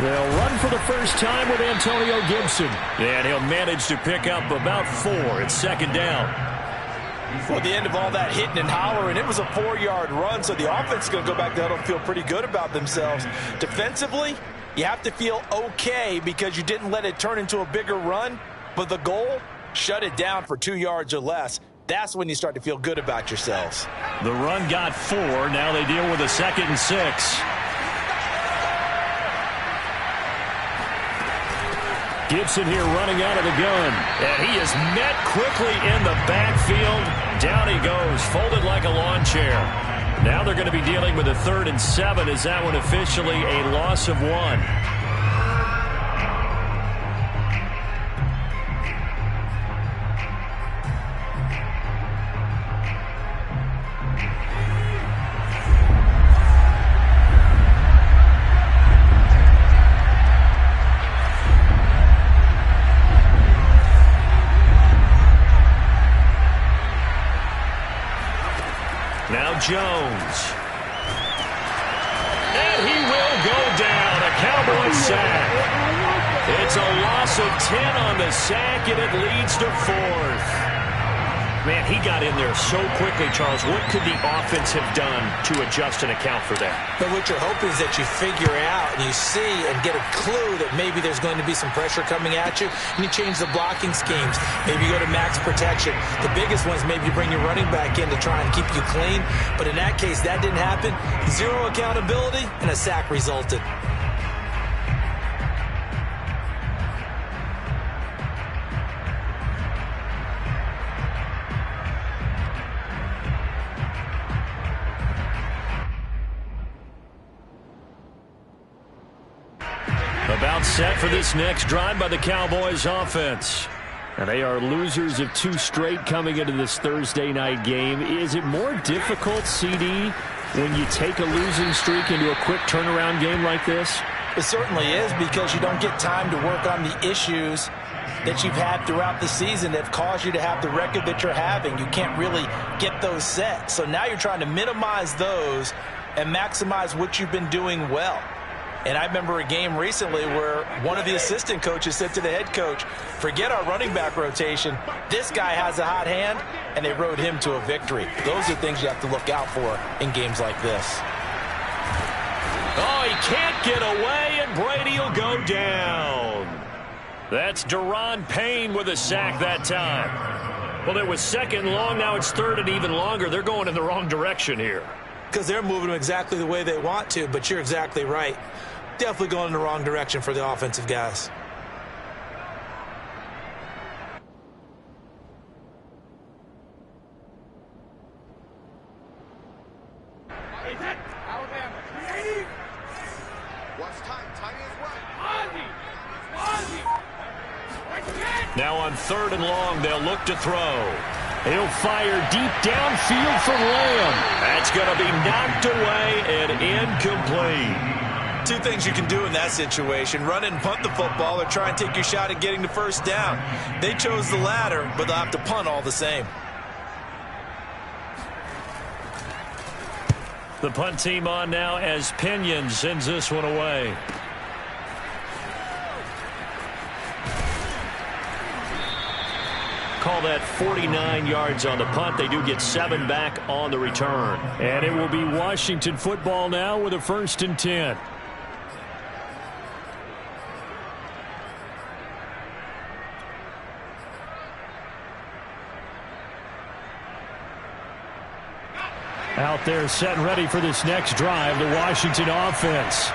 They'll run for the first time with Antonio Gibson. And he'll manage to pick up about 4. It's second down. Well, at the end of all that hitting and hollering, it was a 4-yard run, so the offense is going to go back to huddle and feel pretty good about themselves. Defensively, you have to feel okay because you didn't let it turn into a bigger run, but the goal, shut it down for 2 yards or less. That's when you start to feel good about yourselves. The run got 4. Now they deal with a 2nd and 6. Gibson here running out of the gun. And he is met quickly in the backfield. Down he goes, folded like a lawn chair. Now they're going to be dealing with a 3rd and 7. Is that one officially a loss of 1? Now Jones. And he will go down. A Cowboys sack. It's a loss of 10 on the sack, and it leads to 4th. Man, he got in there so quickly, Charles. What could the offense have done to adjust and account for that? But what you're hoping is that you figure out and you see and get a clue that maybe there's going to be some pressure coming at you, and you change the blocking schemes. Maybe you go to max protection. The biggest ones, maybe you bring your running back in to try and keep you clean. But in that case, that didn't happen. 0 accountability, and a sack resulted. About set for this next drive by the Cowboys offense. And they are losers of 2 straight coming into this Thursday night game. Is it more difficult, CD, when you take a losing streak into a quick turnaround game like this? It certainly is, because you don't get time to work on the issues that you've had throughout the season that have caused you to have the record that you're having. You can't really get those set. So now you're trying to minimize those and maximize what you've been doing well. And I remember a game recently where one of the assistant coaches said to the head coach, forget our running back rotation. This guy has a hot hand, and they rode him to a victory. Those are things you have to look out for in games like this. Oh, he can't get away, and Brady will go down. That's Deron Payne with a sack that time. Well, it was 2nd and long. Now it's 3rd and even longer. They're going in the wrong direction here. Because they're moving them exactly the way they want to, but you're exactly right. Definitely going in the wrong direction for the offensive guys. Now on 3rd and long, they'll look to throw. He'll fire deep downfield from Lamb. That's going to be knocked away and incomplete. 2 things you can do in that situation: run and punt the football, or try and take your shot at getting the first down. They chose the latter, but they'll have to punt all the same. The punt team on now as Pinion sends this one away. Call that 49 yards on the punt. They do get 7 back on the return. And it will be Washington football now with a 1st and 10. Out there set and ready for this next drive, the Washington offense.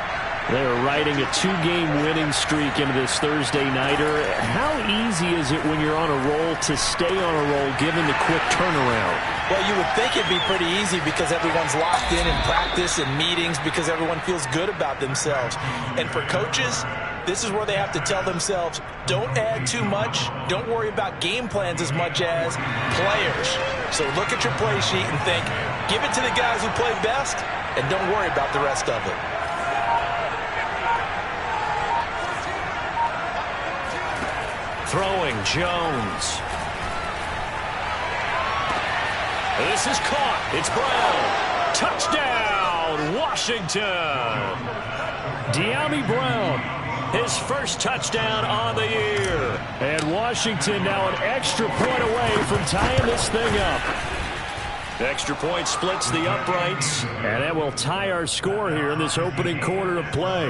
They're riding a 2-game winning streak into this Thursday nighter. How easy is it when you're on a roll to stay on a roll given the quick turnaround? Well, you would think it'd be pretty easy because everyone's locked in practice and meetings, because everyone feels good about themselves. And for coaches, this is where they have to tell themselves, don't add too much. Don't worry about game plans as much as players. So look at your play sheet and think, give it to the guys who play best, and don't worry about the rest of it. Throwing Jones. This is caught. It's Brown. Touchdown, Washington. De'Ami Brown his first touchdown on the year. And Washington now an extra point away from tying this thing up. Extra point splits the uprights. And that will tie our score here in this opening quarter of play.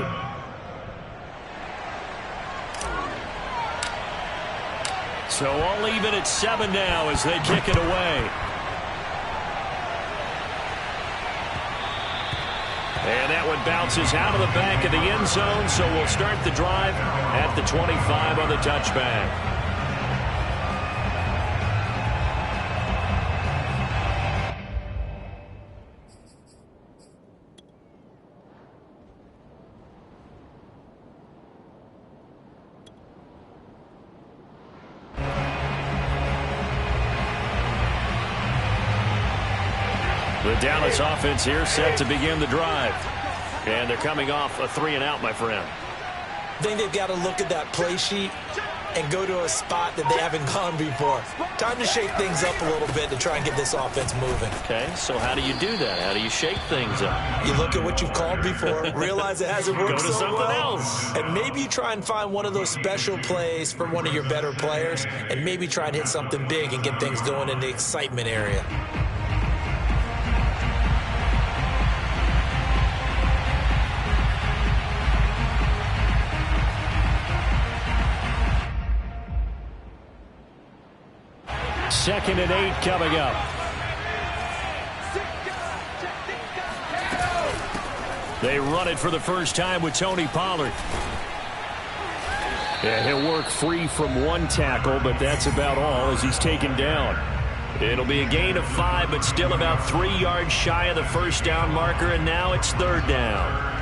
So all even at 7 now as they kick it away. And that one bounces out of the back of the end zone, so we'll start the drive at the 25 on the touchback. The Dallas offense here set to begin the drive. And they're coming off a 3-and-out, my friend. I think they've got to look at that play sheet and go to a spot that they haven't gone before. Time to shake things up a little bit to try and get this offense moving. Okay, so how do you do that? How do you shake things up? You look at what you've called before, realize it hasn't worked Go to so something well, else. and maybe you try and find one of those special plays from one of your better players, and maybe try and hit something big and get things going in the excitement area. Second and 8 coming up. They run it for the first time with Tony Pollard. Yeah, he'll work free from one tackle, but that's about all as he's taken down. It'll be a gain of 5, but still about 3 yards shy of the first down marker, and now it's 3rd down.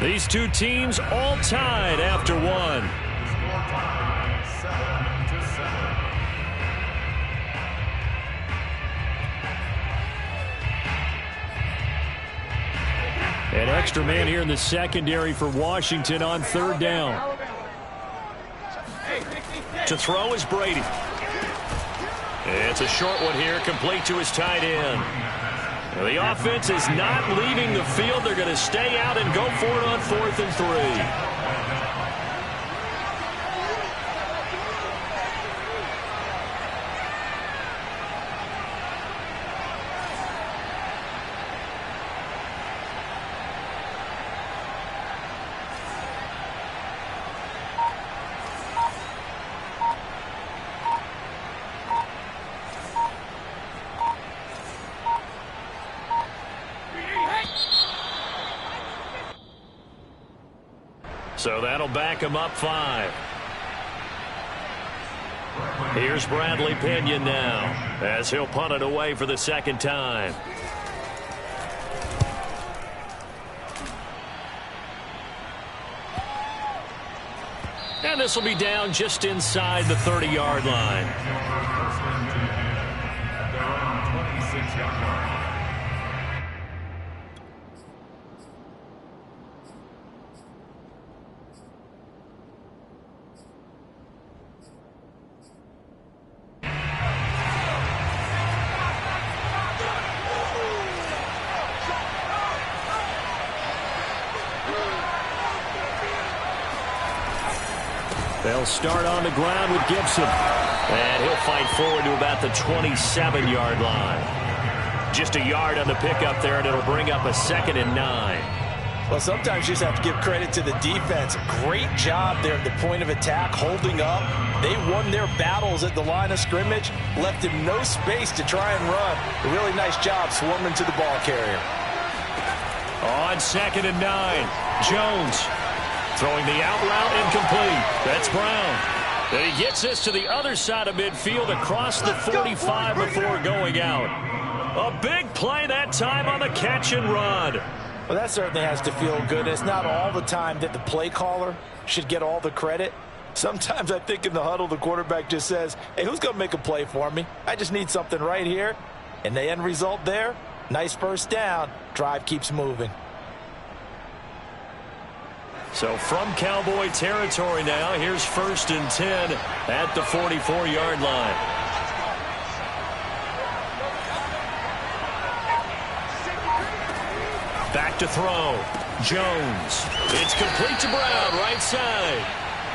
These two teams all tied after one. An extra man here in the secondary for Washington on 3rd down. To throw is Brady. It's a short one here, complete to his tight end. The offense is not leaving the field. They're going to stay out and go for it on 4th and 3. So that'll back him up 5. Here's Bradley Pinion now as he'll punt it away for the 2nd time. And this will be down just inside the 30-yard line. They'll start on the ground with Gibson. And he'll fight forward to about the 27-yard line. Just a yard on the pickup there, and it'll bring up a 2nd and 9. Well, sometimes you just have to give credit to the defense. Great job there at the point of attack, holding up. They won their battles at the line of scrimmage, left him no space to try and run. A really nice job swarming to the ball carrier. On 2nd and 9, Jones. Throwing the out route incomplete. That's Brown. And he gets this to the other side of midfield across the 45 before going out. A big play that time on the catch and run. Well, that certainly has to feel good. It's not all the time that the play caller should get all the credit. Sometimes I think in the huddle, the quarterback just says, hey, who's going to make a play for me? I just need something right here. And the end result there, nice first down. Drive keeps moving. So from Cowboy territory now, here's 1st and 10 at the 44-yard line. Back to throw. Jones. It's complete to Brown, right side.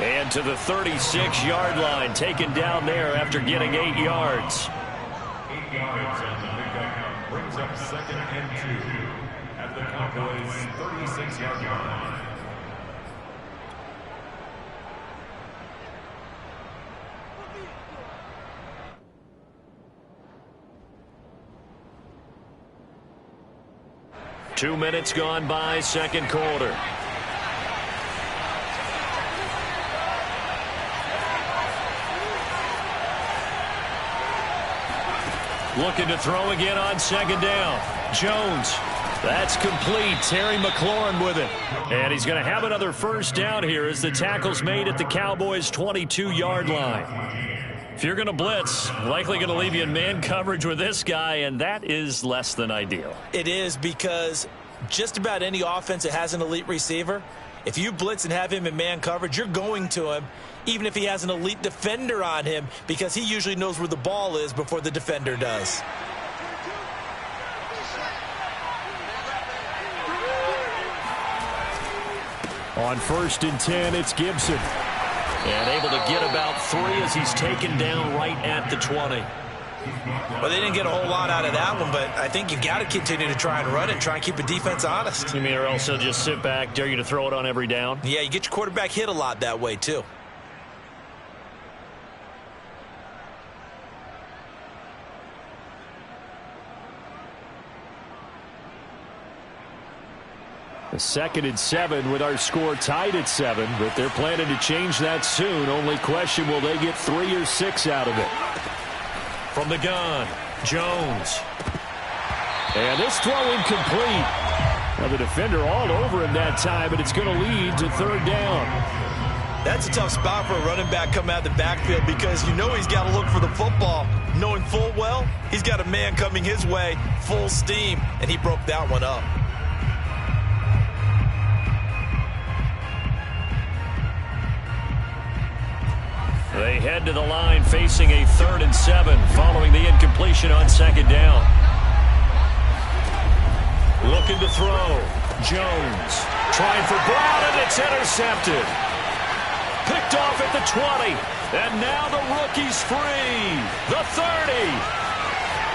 And to the 36-yard line, taken down there after getting 8 yards. 8 yards on the pickup brings up 2nd and 2 at the Cowboys' 36-yard line. Two minutes gone by, second quarter. Looking to throw again on 2nd down. Jones. That's complete. Terry McLaurin with it. And he's going to have another 1st down here as the tackle's made at the Cowboys' 22-yard line. If you're going to blitz, likely going to leave you in man coverage with this guy, and that is less than ideal. It is, because just about any offense that has an elite receiver, if you blitz and have him in man coverage, you're going to him, even if he has an elite defender on him, because he usually knows where the ball is before the defender does. On 1st and 10, it's Gibson. And able to get about 3 as he's taken down right at the 20. Well, they didn't get a whole lot out of that one, but I think you've got to continue to try and run it and try and keep the defense honest. You mean, or else they'll just sit back, dare you to throw it on every down? Yeah, you get your quarterback hit a lot that way, too. The 2nd and 7 with our score tied at 7, but they're planning to change that soon. Only question, will they get 3 or 6 out of it? From the gun, Jones. And this throw incomplete. Now the defender all over him that time, but it's going to lead to 3rd down. That's a tough spot for a running back coming out of the backfield, because you know he's got to look for the football, knowing full well he's got a man coming his way full steam, and he broke that one up. They head to the line facing a 3rd and 7 following the incompletion on 2nd down. Looking to throw. Jones trying for Brown, and it's intercepted. Picked off at the 20. And now the rookie's free. The 30.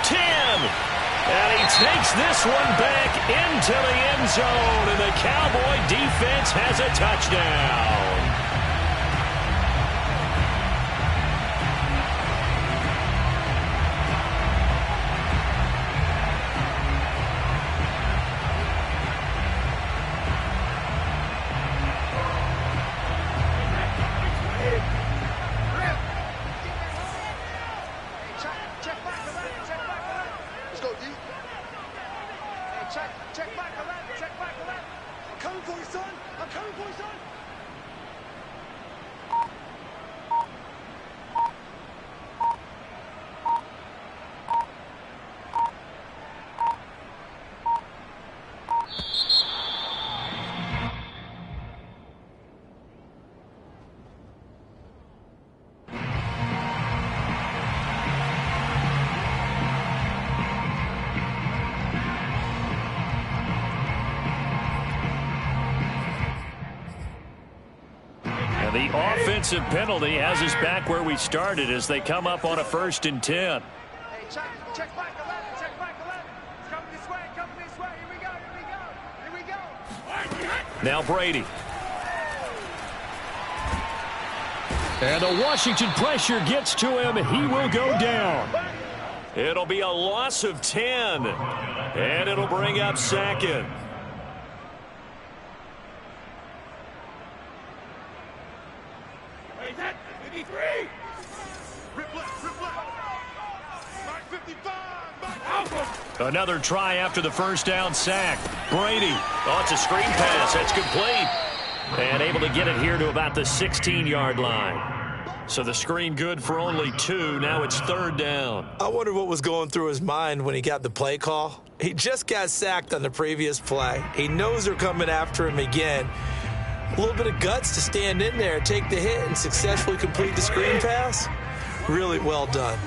10. And he takes this one back into the end zone, and the Cowboy defense has a touchdown. The offensive penalty has us back where we started as they come up on a 1st and 10. Hey, check back 11, check back 11. Come this way. Here we go. Now Brady. And the Washington pressure gets to him. He will go down. It'll be a loss of 10. And it'll bring up 2nd. Another try after the 1st down sack. Brady. Oh, it's a screen pass. That's complete. And able to get it here to about the 16-yard line. So the screen good for only 2. Now it's 3rd down. I wonder what was going through his mind when he got the play call. He just got sacked on the previous play. He knows they're coming after him again. A little bit of guts to stand in there, take the hit, and successfully complete the screen pass. Really well done.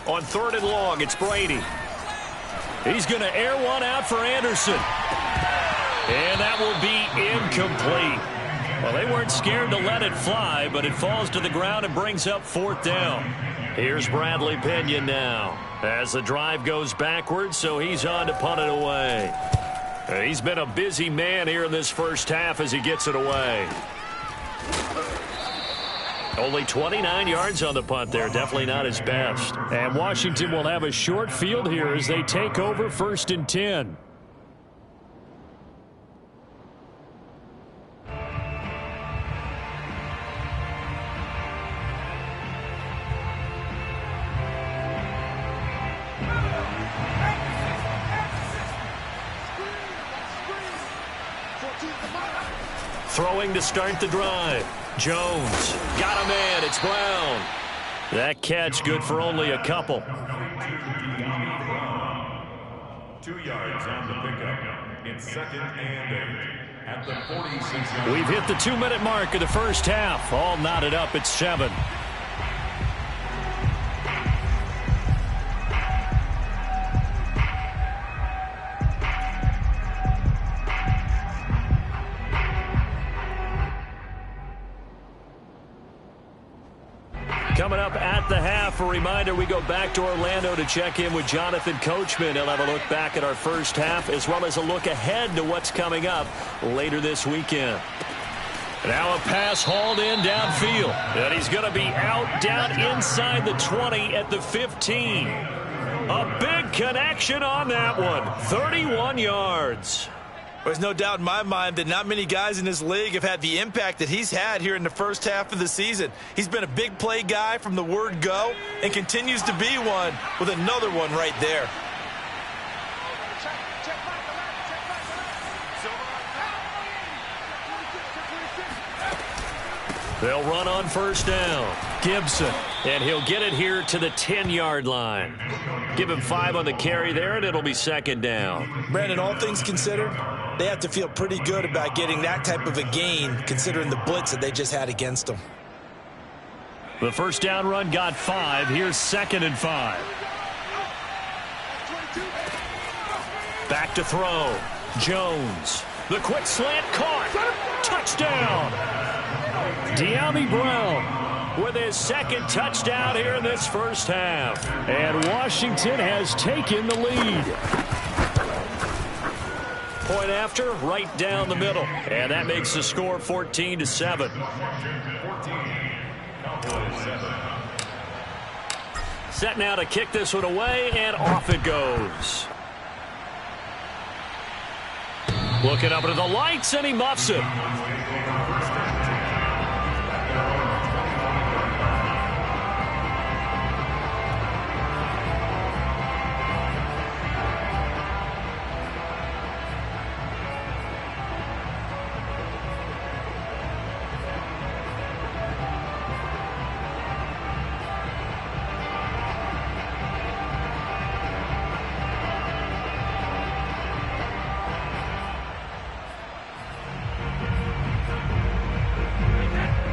On 3rd and long, it's Brady. He's going to air one out for Anderson. And that will be incomplete. Well, they weren't scared to let it fly, but it falls to the ground and brings up 4th down. Here's Bradley Pinion now as the drive goes backwards, so he's on to punt it away. He's been a busy man here in this first half as he gets it away. Only 29 yards on the punt there. Definitely not his best. And Washington will have a short field here as they take over 1st and 10. Throwing to start the drive. Jones got a man. It's Brown. That catch good for only a couple. 2 yards on the pickup. It's 2nd and 8 at the 46-yard. We've hit the 2-minute mark of the first half. All knotted up at 7. Coming up at the half, a reminder, we go back to Orlando to check in with Jonathan Coachman. He'll have a look back at our first half as well as a look ahead to what's coming up later this weekend. Now a pass hauled in downfield. And he's going to be out down inside the 20 at the 15. A big connection on that one. 31 yards. There's no doubt in my mind that not many guys in this league have had the impact that he's had here in the first half of the season. He's been a big play guy from the word go and continues to be one with another one right there. They'll run on 1st down. Gibson, and he'll get it here to the 10-yard line. Give him 5 on the carry there, and it'll be 2nd down. Brandon, all things considered, they have to feel pretty good about getting that type of a gain considering the blitz that they just had against them. The 1st down run got 5. Here's 2nd and 5. Back to throw. Jones. The quick slant caught. Touchdown. De'Ami Brown with his 2nd touchdown here in this first half. And Washington has taken the lead. Point after, right down the middle. And that makes the score 14-7. Set now to kick this one away, and off it goes. Looking up into the lights, and he muffs it.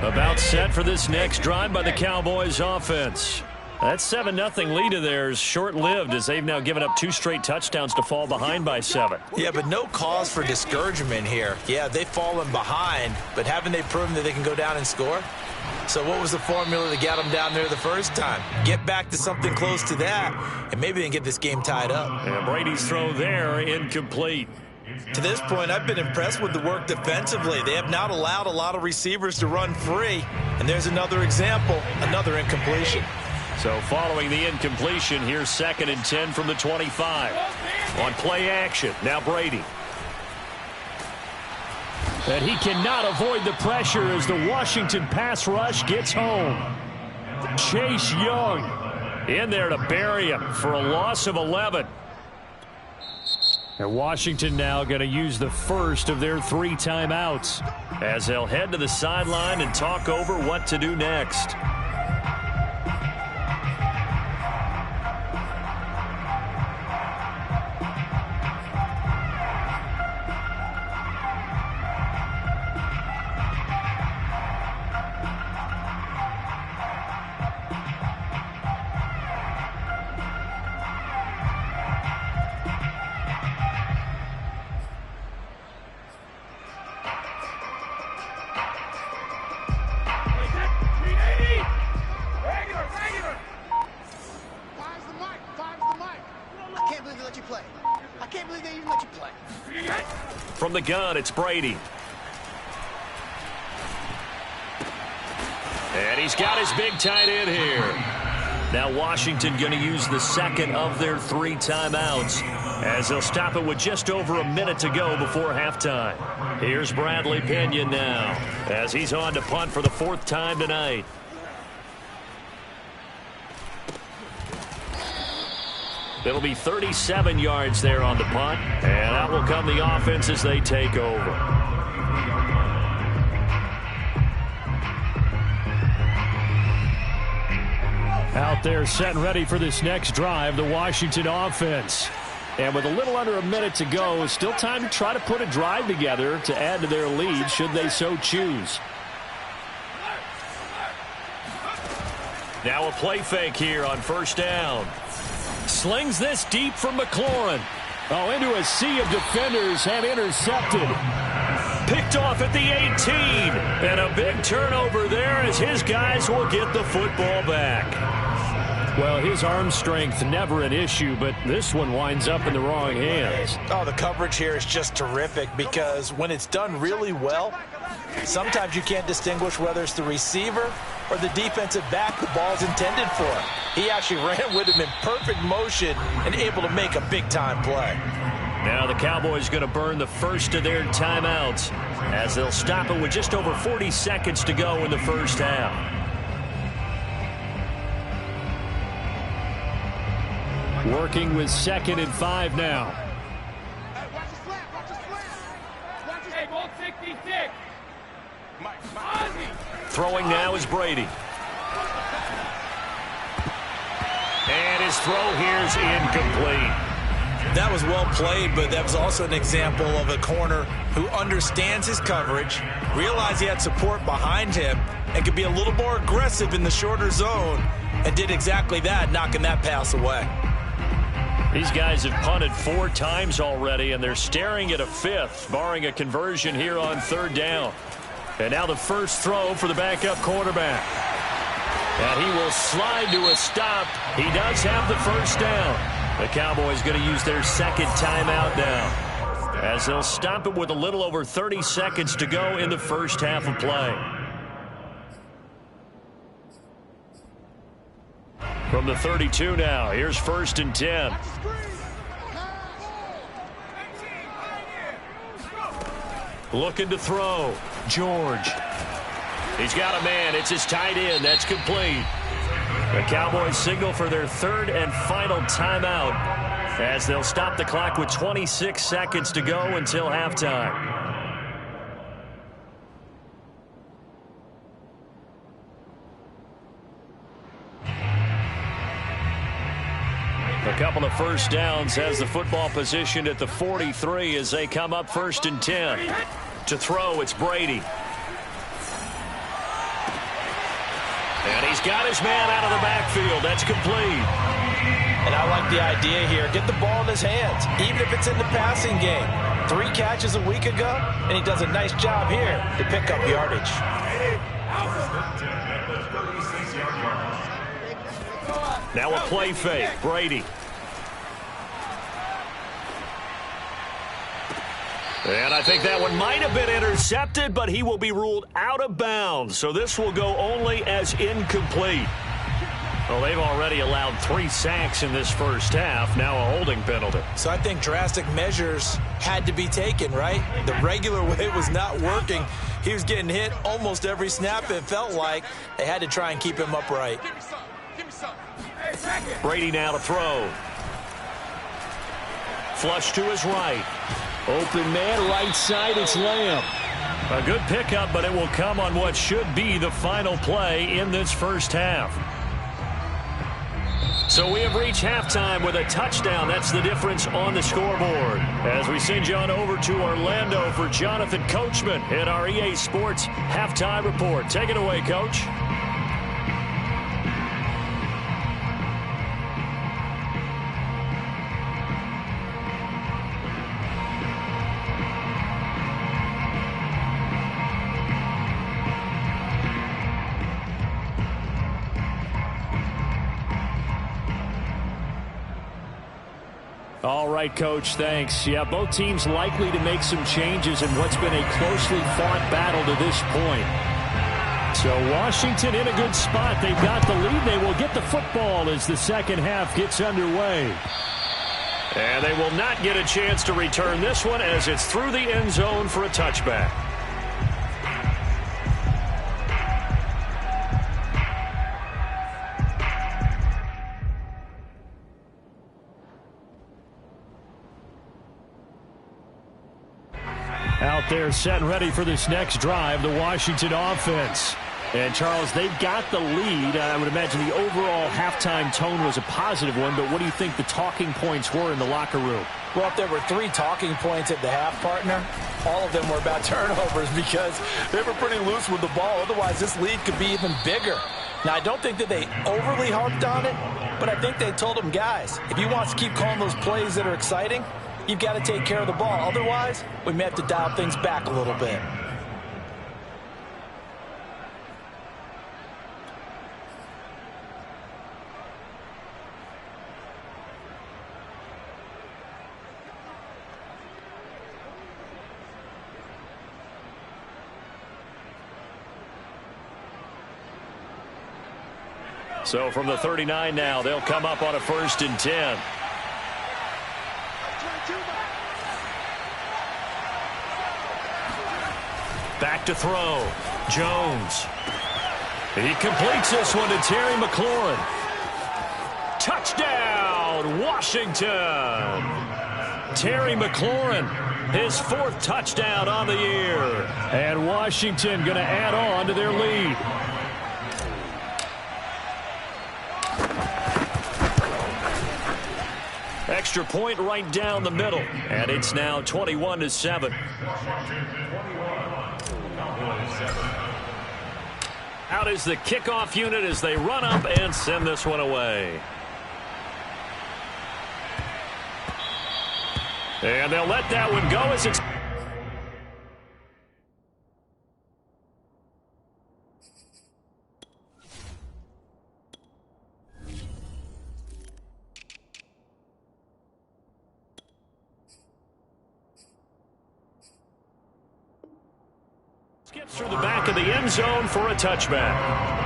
About set for this next drive by the Cowboys offense. That 7-0 lead of theirs short-lived as they've now given up 2 straight touchdowns to fall behind by 7. Yeah, but no cause for discouragement here. Yeah, they've fallen behind, but haven't they proven that they can go down and score? So what was the formula to get them down there the first time? Get back to something close to that, and maybe they can get this game tied up. And Brady's throw there, incomplete. To this point, I've been impressed with the work defensively. They have not allowed a lot of receivers to run free. And there's another example, another incompletion. So following the incompletion, here's 2nd and 10 from the 25. On play action, now Brady. And he cannot avoid the pressure as the Washington pass rush gets home. Chase Young in there to bury him for a loss of 11. And Washington now going to use the first of their 3 timeouts as they'll head to the sideline and talk over what to do next. From the gun, it's Brady. And he's got his big tight end here. Now Washington going to use the second of their 3 timeouts as they'll stop it with just over a minute to go before halftime. Here's Bradley Pinion now as he's on to punt for the 4th time tonight. It'll be 37 yards there on the punt, and out will come the offense as they take over. Out there set and ready for this next drive, the Washington offense. And with a little under a minute to go, still time to try to put a drive together to add to their lead should they so choose. Now a play fake here on 1st down. Slings this deep from McLaurin. Oh, into a sea of defenders and intercepted. Picked off at the 18. And a big turnover there as his guys will get the football back. Well, his arm strength never an issue, but this one winds up in the wrong hands. Oh, the coverage here is just terrific because when it's done really well, sometimes you can't distinguish whether it's the receiver or the defensive back the ball's intended for. He actually ran with him in perfect motion and able to make a big-time play. Now the Cowboys going to burn the first of their timeouts as they'll stop it with just over 40 seconds to go in the first half. Working with 2nd and 5 now. Hey, watch the slant, watch the slant. Watch the hey, ball 66. Throwing now is Brady. And his throw here is incomplete. That was well played, but that was also an example of a corner who understands his coverage, realized he had support behind him, and could be a little more aggressive in the shorter zone, and did exactly that, knocking that pass away. These guys have punted 4 times already, and they're staring at a 5th, barring a conversion here on 3rd down. And now the first throw for the backup quarterback. And he will slide to a stop. He does have the first down. The Cowboys going to use their 2nd timeout now, as they'll stop it with a little over 30 seconds to go in the first half of play. From the 32 now, here's 1st and 10. Looking to throw. George. He's got a man. It's his tight end. That's complete. The Cowboys signal for their 3rd and final timeout as they'll stop the clock with 26 seconds to go until halftime. A couple of first downs has the football positioned at the 43 as they come up 1st and 10. To throw, it's Brady. And he's got his man out of the backfield. That's complete. And I like the idea here. Get the ball in his hands, even if it's in the passing game. 3 catches a week ago, and he does a nice job here to pick up yardage. Now a play fake. Brady. And I think that one might have been intercepted, but he will be ruled out of bounds. So this will go only as incomplete. Well, they've already allowed 3 sacks in this first half. Now a holding penalty. So I think drastic measures had to be taken, right? The regular way was not working. He was getting hit almost every snap, it felt like. They had to try and keep him upright. Give me some. Brady now to throw. Flush to his right. Open man, right side, it's Lamb. A good pickup, but it will come on what should be the final play in this first half. So we have reached halftime with a touchdown. That's the difference on the scoreboard. As we send you on over to Orlando for Jonathan Coachman in our EA Sports Halftime Report. Take it away, Coach. All right, Coach, thanks. Yeah, both teams likely to make some changes in what's been a closely fought battle to this point. So Washington in a good spot. They've got the lead. They will get the football as the second half gets underway. And they will not get a chance to return this one as it's through the end zone for a touchback. Out there set and ready for this next drive, the Washington offense. And, Charles, they've got the lead. I would imagine the overall halftime tone was a positive one, but what do you think the talking points were in the locker room? Well, if there were 3 talking points at the half, partner, all of them were about turnovers because they were pretty loose with the ball. Otherwise, this lead could be even bigger. Now, I don't think that they overly harped on it, but I think they told them, guys, if you want to keep calling those plays that are exciting, you've got to take care of the ball. Otherwise, we may have to dial things back a little bit. So from the 39 now, they'll come up on a 1st and 10. Back to throw. Jones. He completes this one to Terry McLaurin. Touchdown, Washington. Terry McLaurin, his 4th touchdown on the year. And Washington going to add on to their lead. Extra point right down the middle. And it's now 21-7. Out is the kickoff unit as they run up and send this one away. And they'll let that one go as it's... Skips through the back of the end zone for a touchback.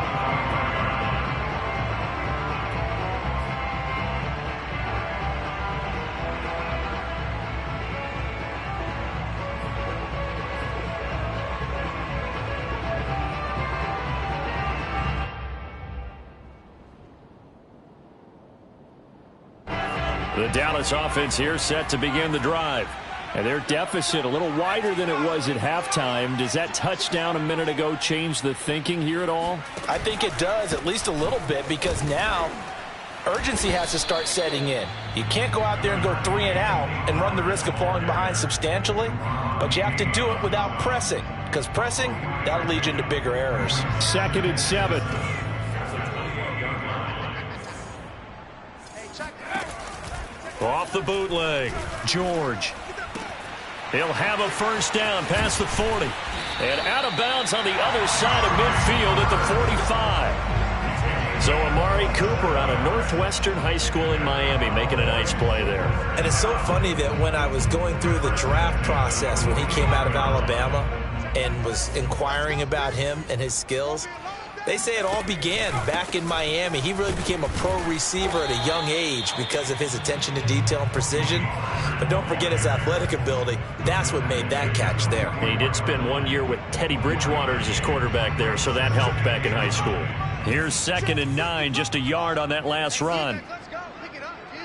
The Dallas offense here set to begin the drive. And their deficit a little wider than it was at halftime. Does that touchdown a minute ago change the thinking here at all? I think it does, at least a little bit, because now urgency has to start setting in. You can't go out there and go 3 and out and run the risk of falling behind substantially, but you have to do it without pressing, because pressing, that'll lead you into bigger errors. 2nd and 7. Off the bootleg, George. He'll have a 1st down past the 40. And out of bounds on the other side of midfield at the 45. So Amari Cooper out of Northwestern High School in Miami making a nice play there. And it's so funny that when I was going through the draft process when he came out of Alabama and was inquiring about him and his skills, they say it all began back in Miami. He really became a pro receiver at a young age because of his attention to detail and precision. But don't forget his athletic ability. That's what made that catch there. And he did spend 1 year with Teddy Bridgewater as his quarterback there, so that helped back in high school. Here's 2nd and 9, just a yard on that last run. Let's go. Pick it up, G.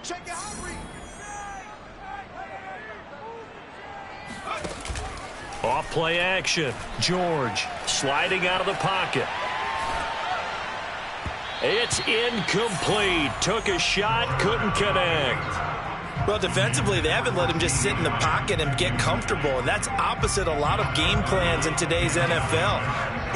Check it out. Off play action. George sliding out of the pocket. It's incomplete. Took a shot, couldn't connect. Well, defensively, they haven't let him just sit in the pocket and get comfortable, and that's opposite a lot of game plans in today's NFL.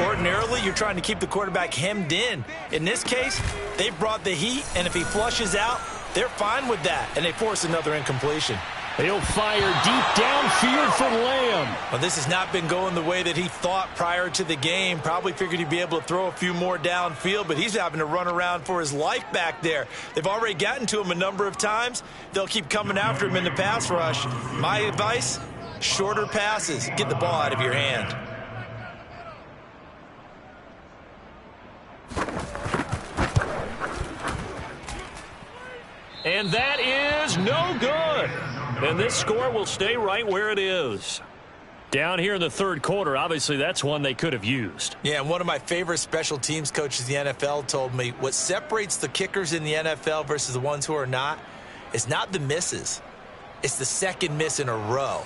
Ordinarily, you're trying to keep the quarterback hemmed in. In this case, they brought the heat, and if he flushes out, they're fine with that, and they force another incompletion. He'll fire deep downfield for Lamb. Well, this has not been going the way that he thought prior to the game. Probably figured he'd be able to throw a few more downfield, but he's having to run around for his life back there. They've already gotten to him a number of times. They'll keep coming after him in the pass rush. My advice, shorter passes. Get the ball out of your hand. And that is no good. And this score will stay right where it is. Down here in the third quarter, obviously that's one they could have used. Yeah, and one of my favorite special teams coaches in the NFL told me what separates the kickers in the NFL versus the ones who are not is not the misses. It's the second miss in a row.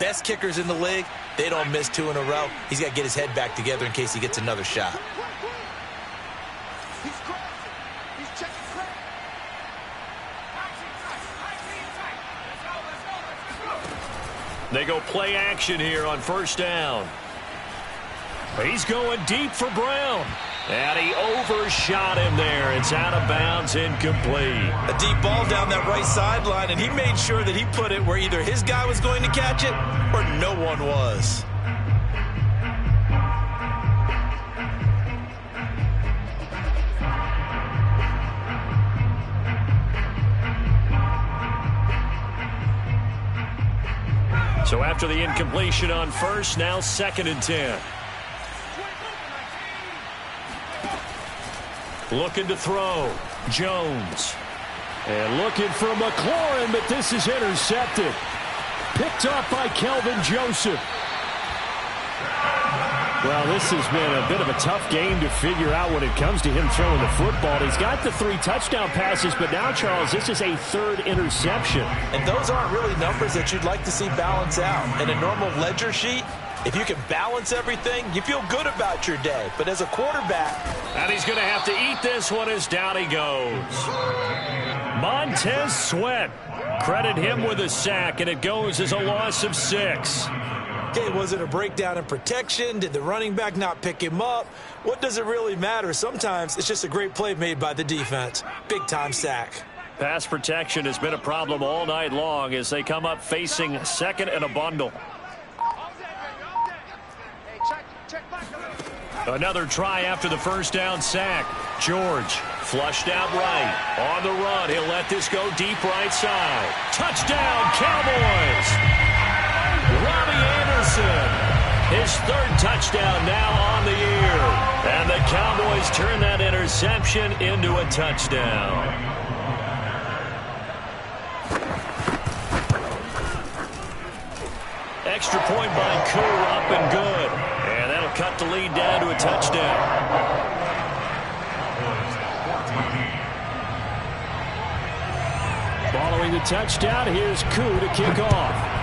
Best kickers in the league, they don't miss 2 in a row. He's got to get his head back together in case he gets another shot. They go play action here on first down. He's going deep for Brown. And he overshot him there. It's out of bounds, incomplete. A deep ball down that right sideline, and he made sure that he put it where either his guy was going to catch it or no one was. So after the incompletion on first, now 2nd and 10. Looking to throw. Jones. And looking for McLaurin, but this is intercepted. Picked up by Kelvin Joseph. Well, this has been a bit of a tough game to figure out when it comes to him throwing the football. He's got the 3 touchdown passes, but now, Charles, this is a 3rd interception. And those aren't really numbers that you'd like to see balance out. In a normal ledger sheet, if you can balance everything, you feel good about your day. But as a quarterback... And he's going to have to eat this one as down he goes. Montez Sweat. Credit him with a sack, and it goes as a loss of 6. Okay, was it a breakdown in protection? Did the running back not pick him up? What does it really matter? Sometimes it's just a great play made by the defense. Big-time sack. Pass protection has been a problem all night long as they come up facing 2nd and a bundle. Another try after the first down sack. George flushed out right. On the run, he'll let this go deep right side. Touchdown, Cowboys! Robbie Anderson, his 3rd touchdown now on the year. And the Cowboys turn that interception into a touchdown. Extra point by Koo, up and good. And that'll cut the lead down to a touchdown. Following the touchdown, here's Koo to kick off.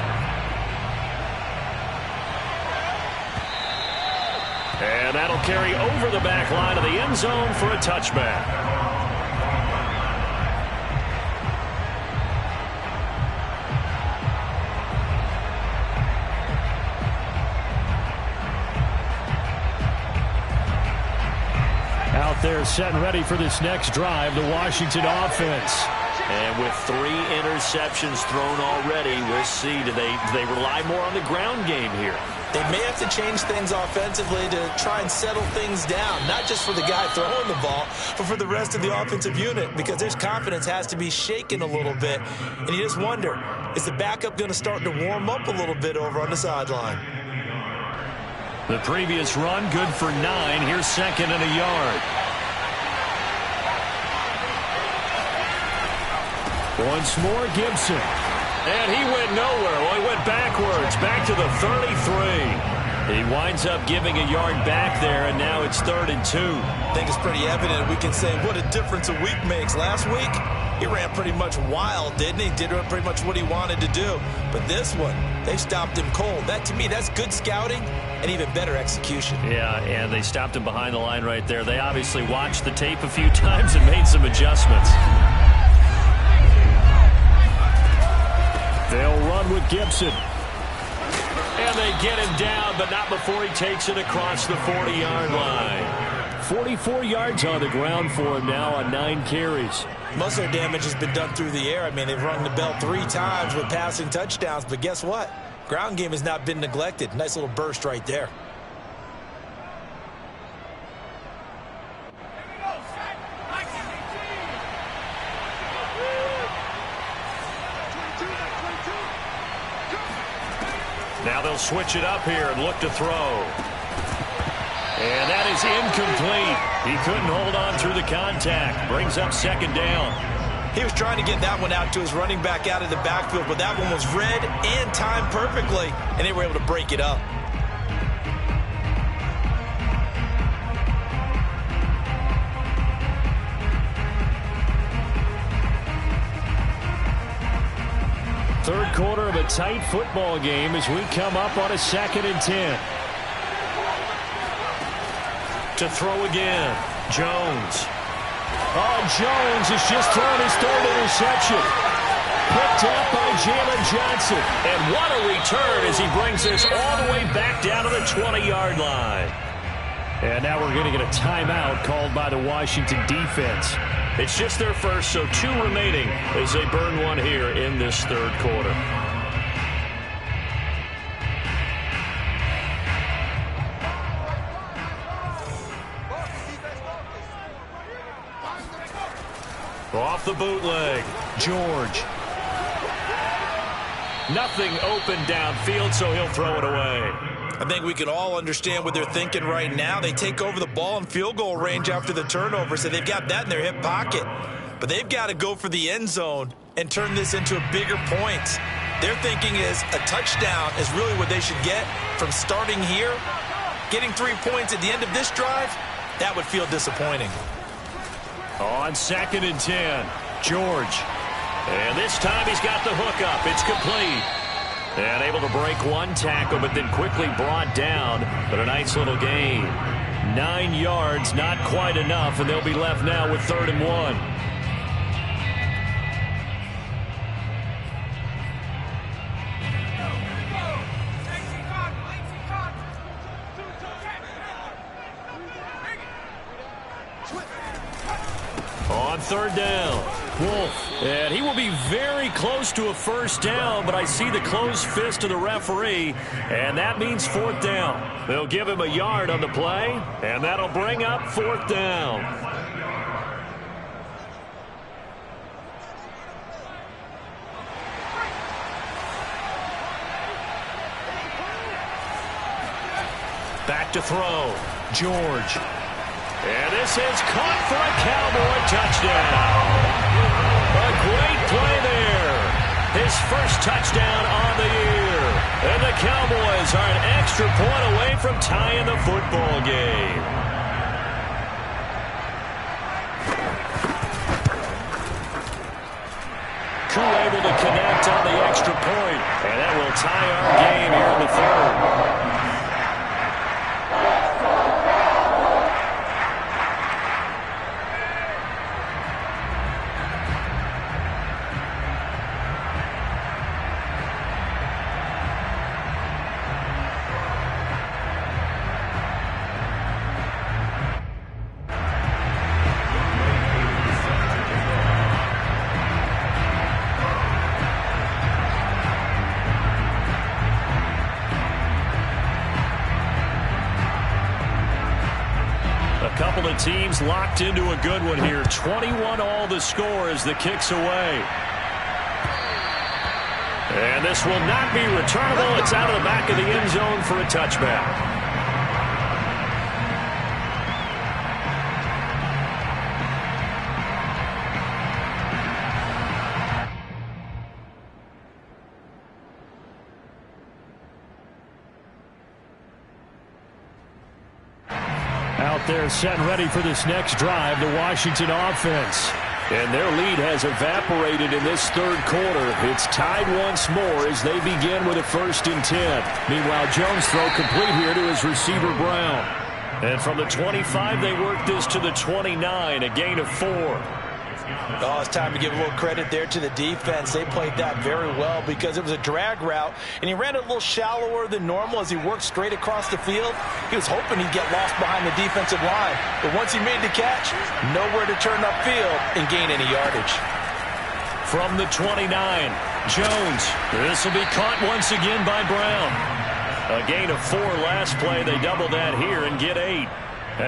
And that'll carry over the back line of the end zone for a touchback. Out there set and ready for this next drive, the Washington offense. And with 3 interceptions thrown already, we'll see, do they rely more on the ground game here? They may have to change things offensively to try and settle things down, not just for the guy throwing the ball, but for the rest of the offensive unit, because their confidence has to be shaken a little bit. And you just wonder, is the backup going to start to warm up a little bit over on the sideline? The previous run, good for 9. Here's 2nd and a yard. Once more, Gibson. And he went nowhere. Well, he went backwards, back to the 33. He winds up giving a yard back there, and now it's 3rd and 2. I think it's pretty evident. We can say what a difference a week makes. Last week, he ran pretty much wild, didn't he? Did pretty much what he wanted to do. But this one, they stopped him cold. That, to me, that's good scouting and even better execution. Yeah, and they stopped him behind the line right there. They obviously watched the tape a few times and made some adjustments. They'll run with Gibson. And they get him down, but not before he takes it across the 40-yard line. 44 yards on the ground for him now on 9 carries. Most of their damage has been done through the air. I mean, they've rung the bell 3 times with passing touchdowns, but guess what? Ground game has not been neglected. Nice little burst right there. Now they'll switch it up here and look to throw. And that is incomplete. He couldn't hold on through the contact. Brings up 2nd down. He was trying to get that one out to his running back out of the backfield, but that one was read and timed perfectly, and they were able to break it up. Third quarter of a tight football game as we come up on a 2nd and 10. To throw again, Jones. Oh, Jones has just thrown his 3rd interception. Picked up by Jalen Johnson. And what a return as he brings this all the way back down to the 20-yard line. And now we're going to get a timeout called by the Washington defense. It's just their first, so 2 remaining as they burn one here in this 3rd quarter. Off the bootleg, George. Nothing open downfield, so he'll throw it away. I think we can all understand what they're thinking right now. They take over the ball in field goal range after the turnover, so they've got that in their hip pocket. But they've got to go for the end zone and turn this into a bigger points. Their thinking is a touchdown is really what they should get from starting here. Getting 3 points at the end of this drive, that would feel disappointing. On 2nd and 10, George. And this time he's got the hook up. It's complete. And able to break 1 tackle, but then quickly brought down. But a nice little gain. 9 yards, not quite enough, and they'll be left now with 3rd and 1. On 3rd down, Wolf. And he will be very close to a 1st down, but I see the closed fist of the referee, and that means 4th down. They'll give him a yard on the play, and that'll bring up 4th down. Back to throw, George. And this is caught for a Cowboy touchdown. A great play there. His first touchdown on the year. And the Cowboys are an extra point away from tying the football game. Koo able to connect on the extra point. And that will tie our game here in the 3rd. Couple of teams locked into a good one here. 21 all the score as the kick's away. And this will not be returnable. It's out of the back of the end zone for a touchback. They're set and ready for this next drive, the Washington offense. And their lead has evaporated in this 3rd quarter. It's tied once more as they begin with a 1st and 10. Meanwhile, Jones throw complete here to his receiver, Brown. And from the 25, they work this to the 29, a gain of 4. Oh, it's time to give a little credit there to the defense. They played that very well because it was a drag route, and he ran it a little shallower than normal as he worked straight across the field. He was hoping he'd get lost behind the defensive line, but once he made the catch, nowhere to turn upfield and gain any yardage. From the 29, Jones. This will be caught once again by Brown. A gain of 4 last play. They double that here and get 8.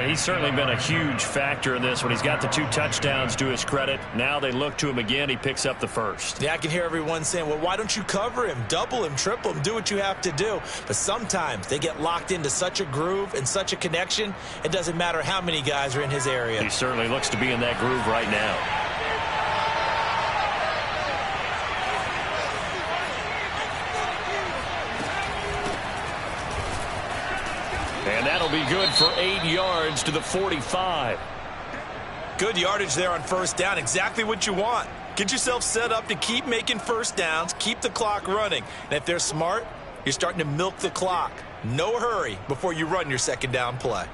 He's certainly been a huge factor in this when he's got the 2 touchdowns to his credit. Now they look to him again. He picks up the first. Yeah, I can hear everyone saying, well, why don't you cover him, double him, triple him, do what you have to do. But sometimes they get locked into such a groove and such a connection, it doesn't matter how many guys are in his area. He certainly looks to be in that groove right now. And that'll be good for 8 yards to the 45. Good yardage there on first down. Exactly what you want. Get yourself set up to keep making first downs, keep the clock running. And if they're smart, you're starting to milk the clock. No hurry before you run your second down play.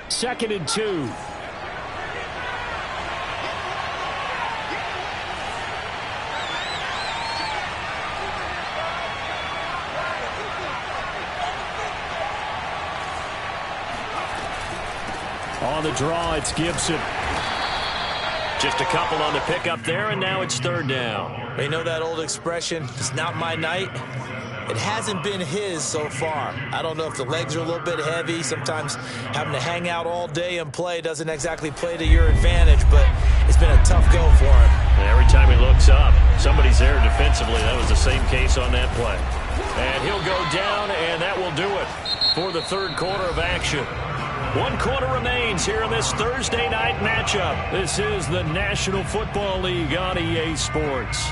2nd and 2. On the draw, it's Gibson. Just a couple on the pickup there, and now it's 3rd down. You know that old expression, it's not my night? It hasn't been his so far. I don't know if the legs are a little bit heavy. Sometimes having to hang out all day and play doesn't exactly play to your advantage, but it's been a tough go for him. Every time he looks up, somebody's there defensively. That was the same case on that play. And he'll go down, and that will do it for the 3rd quarter of action. 1 quarter remains here in this Thursday night matchup. This is the National Football League on EA Sports.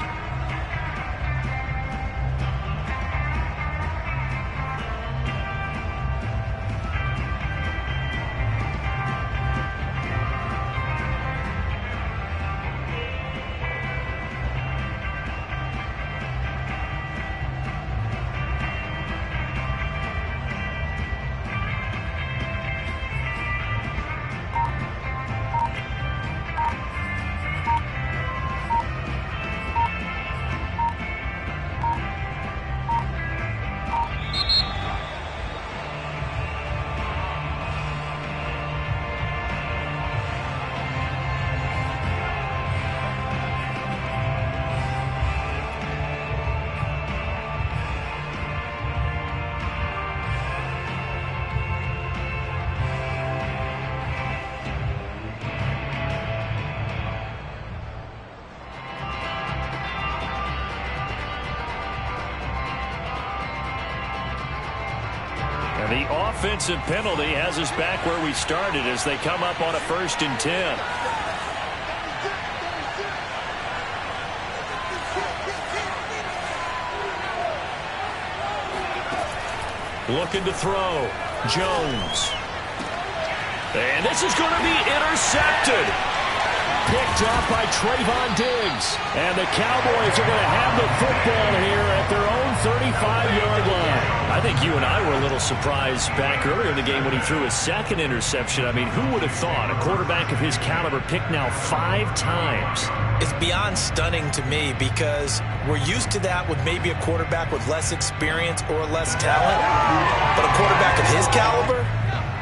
The offensive penalty has us back where we started as they come up on a 1st and 10. Looking to throw. Jones. And this is going to be intercepted. Picked off by Trayvon Diggs. And the Cowboys are going to have the football here at their own 35-yard line. I think you and I were a little surprised back earlier in the game when he threw his 2nd interception. I mean, who would have thought a quarterback of his caliber picked now 5 times? It's beyond stunning to me because we're used to that with maybe a quarterback with less experience or less talent. But a quarterback of his caliber,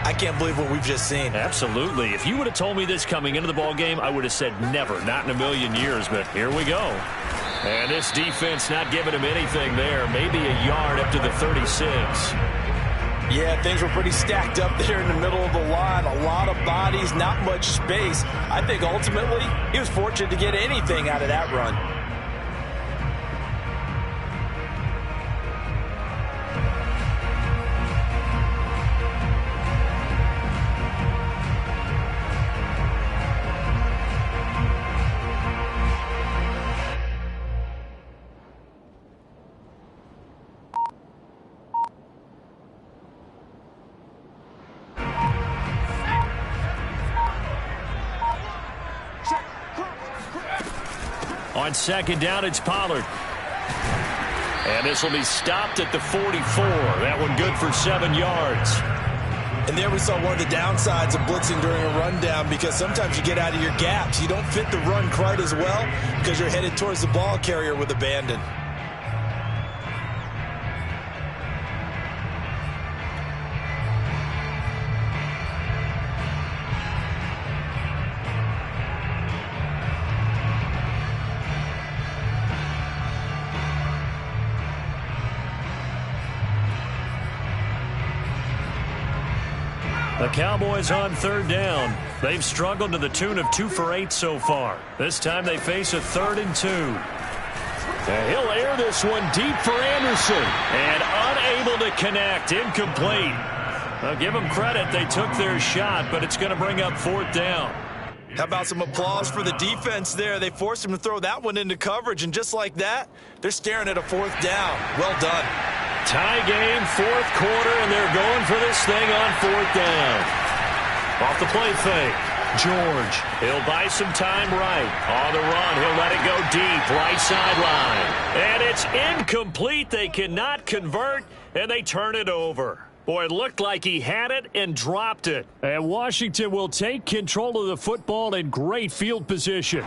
I can't believe what we've just seen. Absolutely. If you would have told me this coming into the ballgame, I would have said never, not in a million years. But here we go. And this defense not giving him anything there. Maybe a yard up to the 36. Yeah, things were pretty stacked up there in the middle of the line. A lot of bodies, not much space. I think ultimately he was fortunate to get anything out of that run. On 2nd down, it's Pollard. And this will be stopped at the 44. That one good for 7 yards. And there we saw one of the downsides of blitzing during a rundown, because sometimes you get out of your gaps. You don't fit the run quite as well because you're headed towards the ball carrier with abandon. The Cowboys on third down. They've struggled to the tune of 2 for 8 so far. This time they face a 3rd and 2. And he'll air this one deep for Anderson. And unable to connect. Incomplete. I'll give them credit. They took their shot, but it's going to bring up 4th down. How about some applause for the defense there? They forced him to throw that one into coverage, and just like that, they're staring at a 4th down. Well done. Tie game, 4th quarter, and they're going for this thing on 4th down. Off the play fake. George. He'll buy some time right. On the run, he'll let it go deep, right sideline. And it's incomplete. They cannot convert, and they turn it over. Boy, it looked like he had it and dropped it. And Washington will take control of the football in great field position.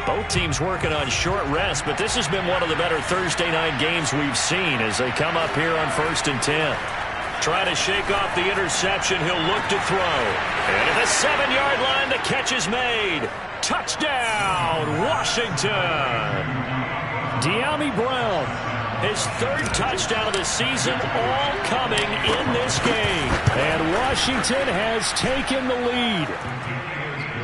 Both teams working on short rest, but this has been one of the better Thursday night games we've seen as they come up here on 1st and 10. Try to shake off the interception. He'll look to throw. And at the 7-yard line, the catch is made. Touchdown, Washington. De'Ami Brown, his 3rd touchdown of the season, all coming in this game. And Washington has taken the lead.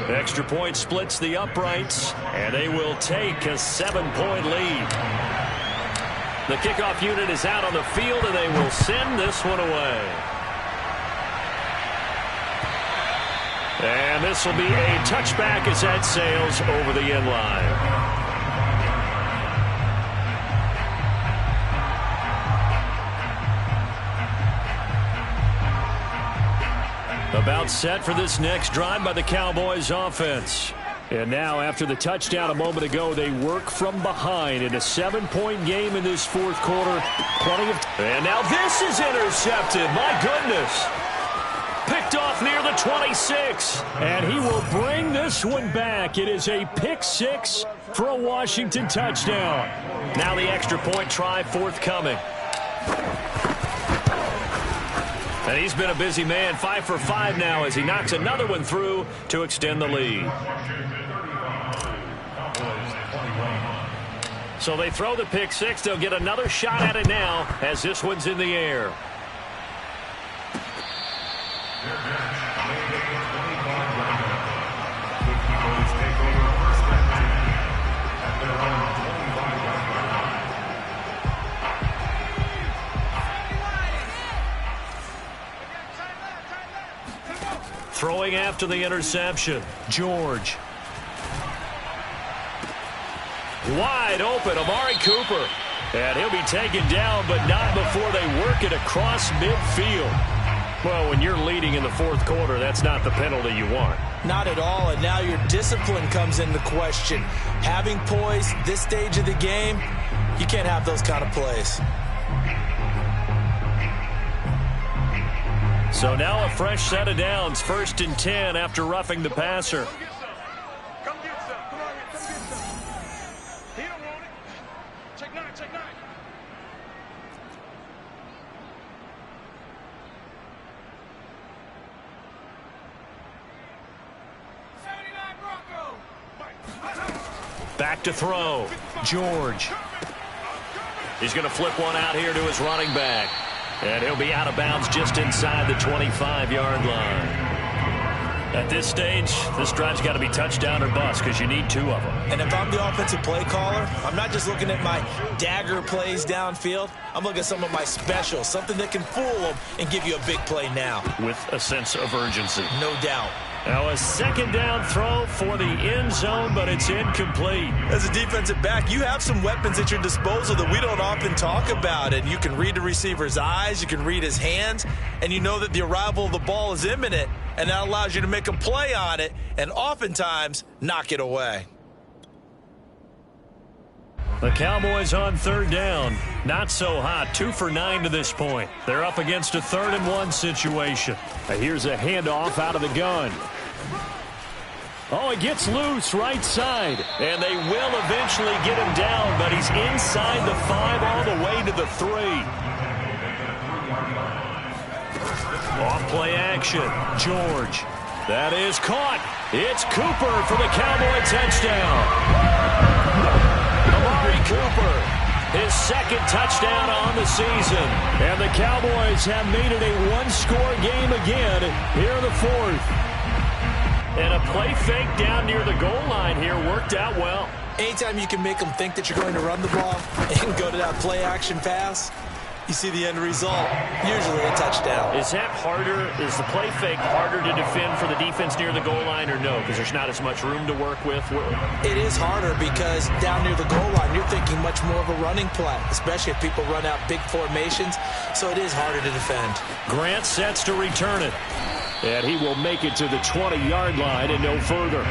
Extra point splits the uprights, and they will take a 7-point lead. The kickoff unit is out on the field, and they will send this one away. And this will be a touchback as that sails over the end line. About set for this next drive by the Cowboys offense. And now, after the touchdown a moment ago, they work from behind in a 7-point game in this 4th quarter. And now this is intercepted. My goodness. Picked off near the 26. And he will bring this one back. It is a pick 6 for a Washington touchdown. Now the extra point try forthcoming. And he's been a busy man, 5 for 5 now as he knocks another one through to extend the lead. So they throw the pick 6. They'll get another shot at it now as this one's in the air. Throwing after the interception, George. Wide open, Amari Cooper. And he'll be taken down, but not before they work it across midfield. Well, when you're leading in the 4th quarter, that's not the penalty you want. Not at all, and now your discipline comes into question. Having poise this stage of the game, you can't have those kind of plays. So now a fresh set of downs, 1st and 10 after roughing the passer. Come get some. Come on, come get some. He don't want it. Check 9, check 9. Back to throw, George. He's going to flip one out here to his running back. And he'll be out of bounds just inside the 25-yard line. At this stage, this drive's got to be touchdown or bust because you need 2 of them. And if I'm the offensive play caller, I'm not just looking at my dagger plays downfield. I'm looking at some of my specials, something that can fool them and give you a big play now. With a sense of urgency. No doubt. Now a second down throw for the end zone, but it's incomplete. As a defensive back, you have some weapons at your disposal that we don't often talk about. And you can read the receiver's eyes, you can read his hands, and you know that the arrival of the ball is imminent, and that allows you to make a play on it and oftentimes knock it away. The Cowboys on third down. Not so hot. 2 for 9 to this point. They're up against a 3rd and 1 situation. Here's a handoff out of the gun. Oh, it gets loose right side. And they will eventually get him down, but he's inside the 5 all the way to the 3. Off play action. George. That is caught. It's Cooper for the Cowboy touchdown. Cooper, his 2nd touchdown on the season. And the Cowboys have made it a one-score game again here in the 4th. And a play fake down near the goal line here worked out well. Anytime you can make them think that you're going to run the ball and go to that play action pass, you see the end result, usually a touchdown. Is that harder? Is the play fake harder to defend for the defense near the goal line or no? Because there's not as much room to work with? It is harder because down near the goal line, you're thinking much more of a running play, especially if people run out big formations. So it is harder to defend. Grant sets to return it. And he will make it to the 20-yard line and no further.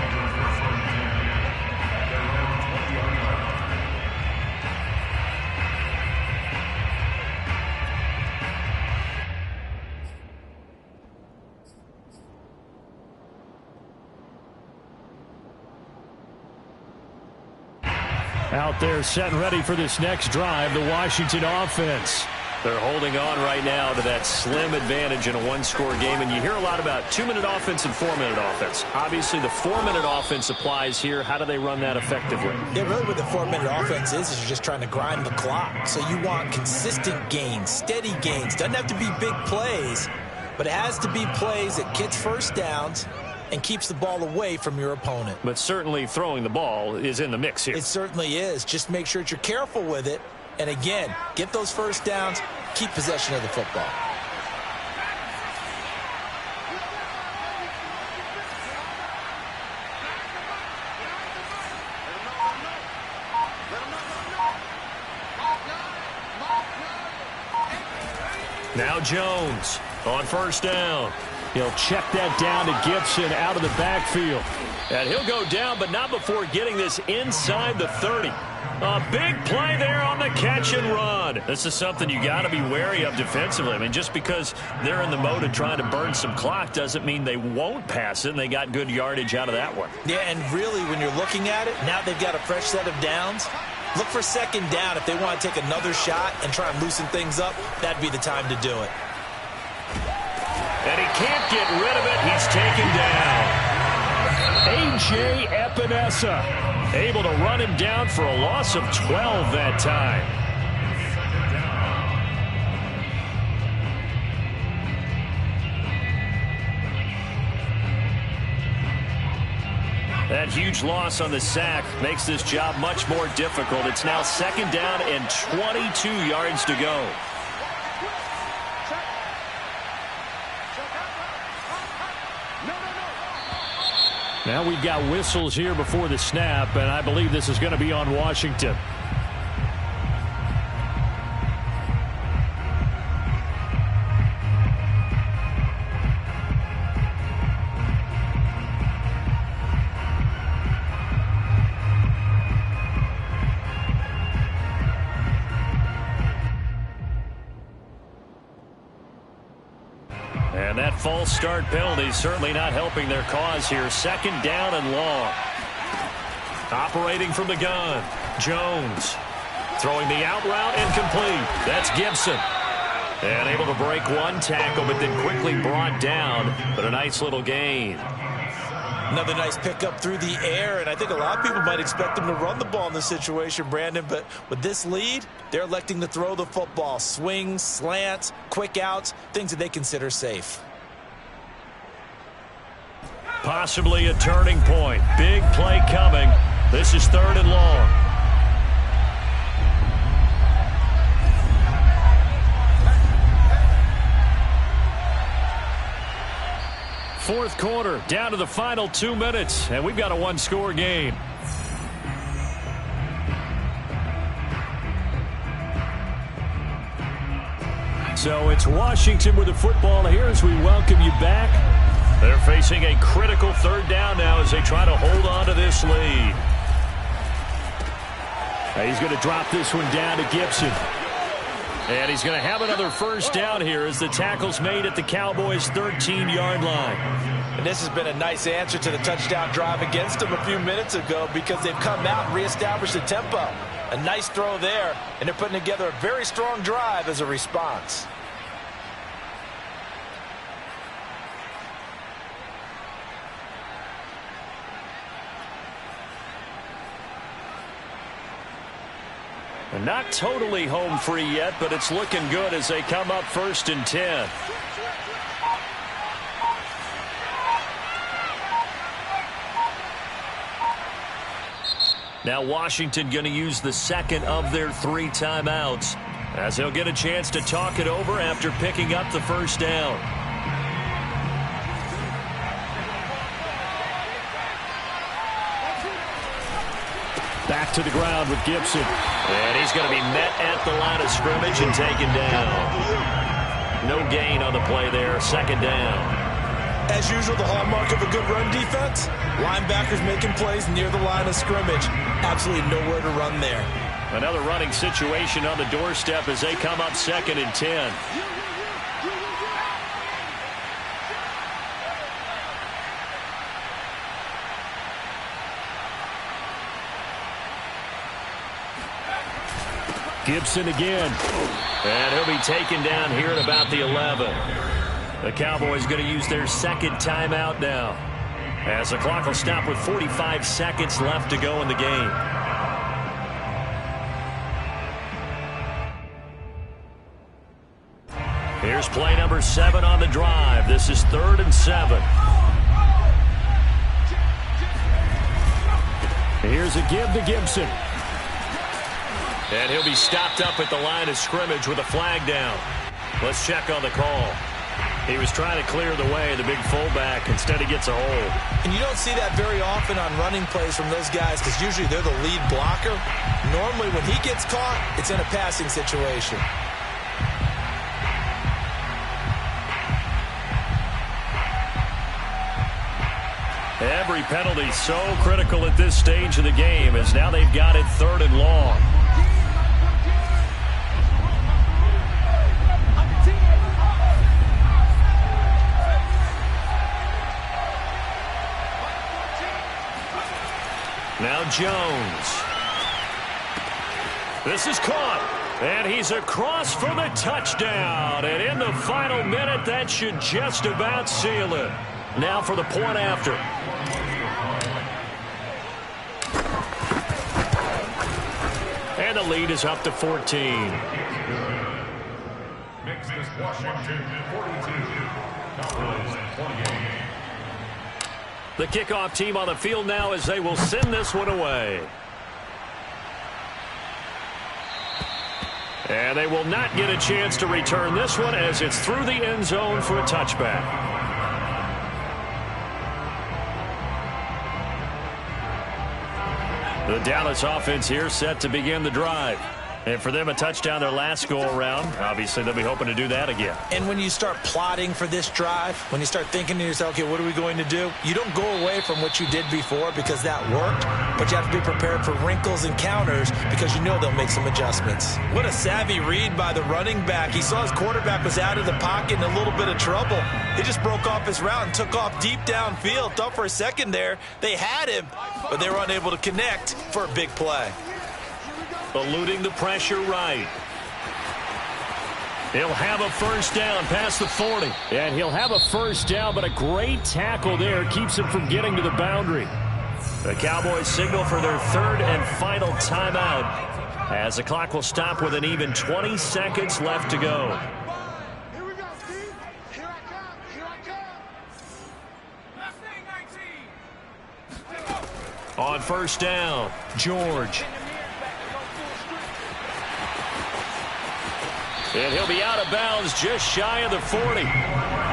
Out there set and ready for this next drive, the Washington offense. They're holding on right now to that slim advantage in a one-score game. And you hear a lot about 2-minute offense and 4-minute offense. Obviously, the 4-minute offense applies here. How do they run that effectively? Yeah, really what the 4-minute offense is you're just trying to grind the clock. So you want consistent gains, steady gains. Doesn't have to be big plays, but it has to be plays that gets first downs and keeps the ball away from your opponent. But certainly throwing the ball is in the mix here. It certainly is. Just make sure that you're careful with it. And again, get those first downs, keep possession of the football. Now Jones on first down. He'll check that down to Gibson out of the backfield. And he'll go down, but not before getting this inside the 30. A big play there on the catch and run. This is something you got to be wary of defensively. I mean, just because they're in the mode of trying to burn some clock doesn't mean they won't pass it, and they got good yardage out of that one. Yeah, and really, when you're looking at it, now they've got a fresh set of downs. Look for second down. If they want to take another shot and try and loosen things up, that'd be the time to do it. And he can't get rid of it. He's taken down. A.J. Epinesa able to run him down for a loss of 12 that time. That huge loss on the sack makes this job much more difficult. It's now second down and 22 yards to go. Now we've got whistles here before the snap, and I believe this is going to be on Washington. And that false start penalty certainly not helping their cause here. Second down and long. Operating from the gun, Jones. Throwing the out route incomplete. That's Gibson. And able to break one tackle, but then quickly brought down. But a nice little gain. Another nice pickup through the air, and I think a lot of people might expect them to run the ball in this situation, Brandon, but with this lead, they're electing to throw the football. Swings, slants, quick outs, things that they consider safe. Possibly a turning point. Big play coming. This is third and long. fourth quarter, down to the final 2 minutes, and we've got a one-score game. So it's Washington with the football here as we welcome you back. They're facing a critical third down now as they try to hold on to this lead. He's going to drop this one down to Gibson. And he's going to have another first down here as the tackle's made at the Cowboys' 13-yard line. And this has been a nice answer to the touchdown drive against them a few minutes ago because they've come out and reestablished the tempo. A nice throw there, and they're putting together a very strong drive as a response. Not totally home free yet, but it's looking good as they come up 1st and 10. Now Washington going to use the second of their 3 timeouts as they'll get a chance to talk it over after picking up the first down. Back to the ground with Gibson. And he's going to be met at the line of scrimmage and taken down. No gain on the play there. 2nd down. As usual, the hallmark of a good run defense, linebackers making plays near the line of scrimmage. Absolutely nowhere to run there. Another running situation on the doorstep as they come up 2nd and 10. Gibson again. And he'll be taken down here at about the 11. The Cowboys going to use their 2nd timeout now, as the clock will stop with 45 seconds left to go in the game. Here's play number 7 on the drive. This is 3rd and 7. Here's a give to Gibson. And he'll be stopped up at the line of scrimmage with a flag down. Let's check on the call. He was trying to clear the way, the big fullback. Instead, he gets a hold. And you don't see that very often on running plays from those guys because usually they're the lead blocker. Normally, when he gets caught, it's in a passing situation. Every penalty so critical at this stage of the game as now they've got it 3rd and long. Now Jones. This is caught. And he's across for the touchdown. And in the final minute, that should just about seal it. Now for the point after. And the lead is up to 14. Makes this Washington 42. Cowboys 28. The kickoff team on the field now as they will send this one away. And they will not get a chance to return this one as it's through the end zone for a touchback. The Dallas offense here set to begin the drive. And for them, a touchdown their last go-around. Obviously, they'll be hoping to do that again. And when you start plotting for this drive, when you start thinking to yourself, okay, what are we going to do? You don't go away from what you did before because that worked, but you have to be prepared for wrinkles and counters because you know they'll make some adjustments. What a savvy read by the running back. He saw his quarterback was out of the pocket in a little bit of trouble. He just broke off his route and took off deep downfield. Thought for a second there they had him, but they were unable to connect for a big play. Eluding the pressure right. He'll have a first down past the 40. And he'll have a first down, but a great tackle there keeps him from getting to the boundary. The Cowboys signal for their 3rd and final timeout as the clock will stop with an even 20 seconds left to go. Here we go, Steve. Here I come. Here I come. On first down, George. And he'll be out of bounds just shy of the 40.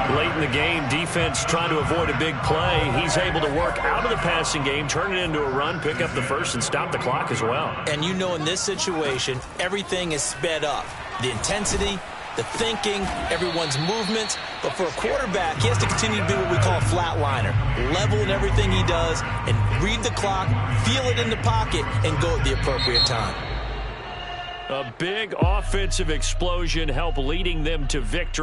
Late in the game, defense trying to avoid a big play. He's able to work out of the passing game, turn it into a run, pick up the first, and stop the clock as well. And you know in this situation, everything is sped up. The intensity, the thinking, everyone's movements. But for a quarterback, he has to continue to be what we call a flatliner. Level in everything he does and read the clock, feel it in the pocket, and go at the appropriate time. A big offensive explosion helped leading them to victory.